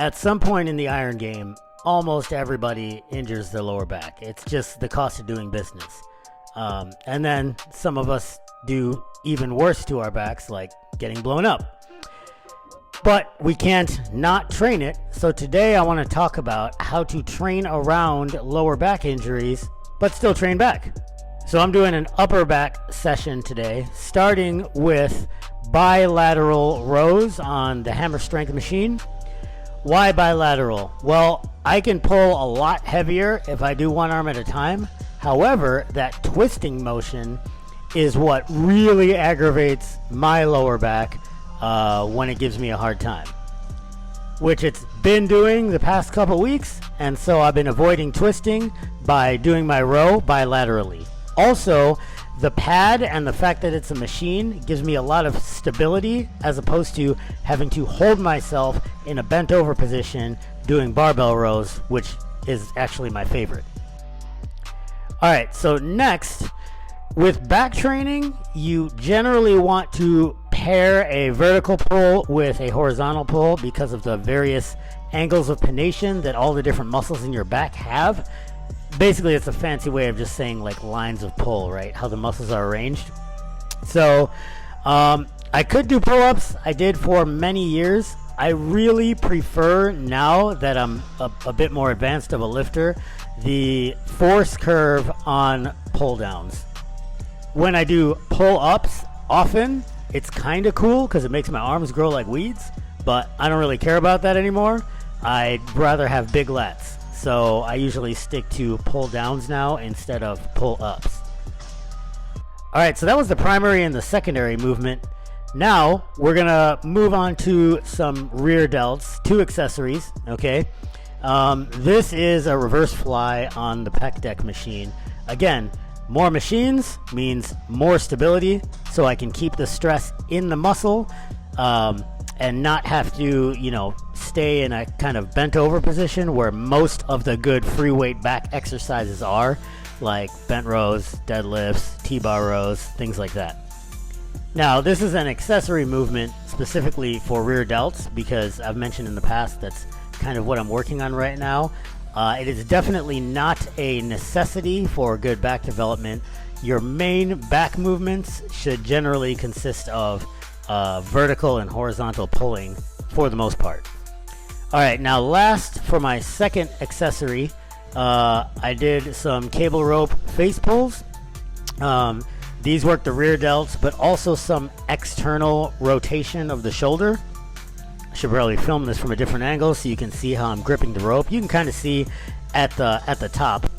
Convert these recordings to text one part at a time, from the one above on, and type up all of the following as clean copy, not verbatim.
At some point in the iron game, almost everybody injures their lower back. It's just the cost of doing business. And then some of us do even worse to our backs, like getting blown up. But we can't not train it. So today I want to talk about how to train around lower back injuries, but still train back. So I'm doing an upper back session today, starting with bilateral rows on the hammer strength machine. Why bilateral? Well, I can pull a lot heavier if I do one arm at a time. However, that twisting motion is what really aggravates my lower back when it gives me a hard time, which it's been doing the past couple weeks, and so I've been avoiding twisting by doing my row bilaterally. Also, the pad and the fact that it's a machine gives me a lot of stability as opposed to having to hold myself in a bent over position doing barbell rows, which is actually my favorite. All right, so next, with back training, you generally want to pair a vertical pull with a horizontal pull because of the various angles of pronation that all the different muscles in your back have. Basically, it's a fancy way of just saying like lines of pull, right? How the muscles are arranged. So I could do pull-ups. I did for many years. I really prefer, now that I'm a bit more advanced of a lifter, the force curve on pull-downs. When I do pull-ups, often it's kind of cool because it makes my arms grow like weeds, but I don't really care about that anymore. I'd rather have big lats. So I usually stick to pull downs now instead of pull ups. All right, so that was the primary and the secondary movement. Now we're gonna move on to some rear delts, 2 accessories, okay? This is a reverse fly on the Pec Deck machine. Again, more machines means more stability, so I can keep the stress in the muscle and not have to, stay in a kind of bent over position where most of the good free weight back exercises are, like bent rows, deadlifts, T-bar rows, things like that. Now, this is an accessory movement specifically for rear delts because I've mentioned in the past that's kind of what I'm working on right now. It is definitely not a necessity for good back development. Your main back movements should generally consist of vertical and horizontal pulling for the most part. All right, now last for my second accessory, I did some cable rope facepulls. These work the rear delts, but also some external rotation of the shoulder. I should probably film this from a different angle so you can see how I'm gripping the rope. You can kind of see at the top.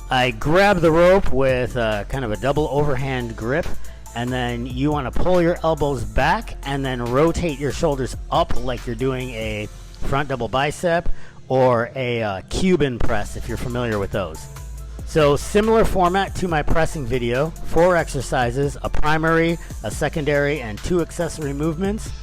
I grab the rope with kind of a double overhand grip, and then you want to pull your elbows back and then rotate your shoulders up like you're doing a front double bicep or a Cuban press if you're familiar with those. So similar format to my pressing video, 4 exercises, a primary, a secondary, and 2 accessory movements,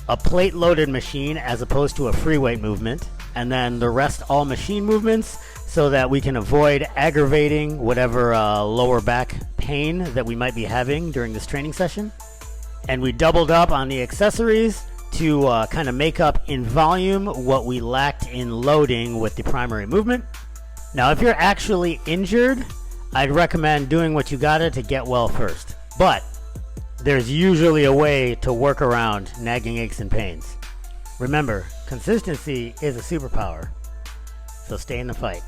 a plate loaded machine as opposed to a free weight movement, and then the rest all machine movements so that we can avoid aggravating whatever lower back pain that we might be having during this training session. And we doubled up on the accessories to kind of make up in volume what we lacked in loading with the primary movement. Now, if you're actually injured, I'd recommend doing what you gotta to get well first. But there's usually a way to work around nagging aches and pains. Remember, consistency is a superpower, so stay in the fight.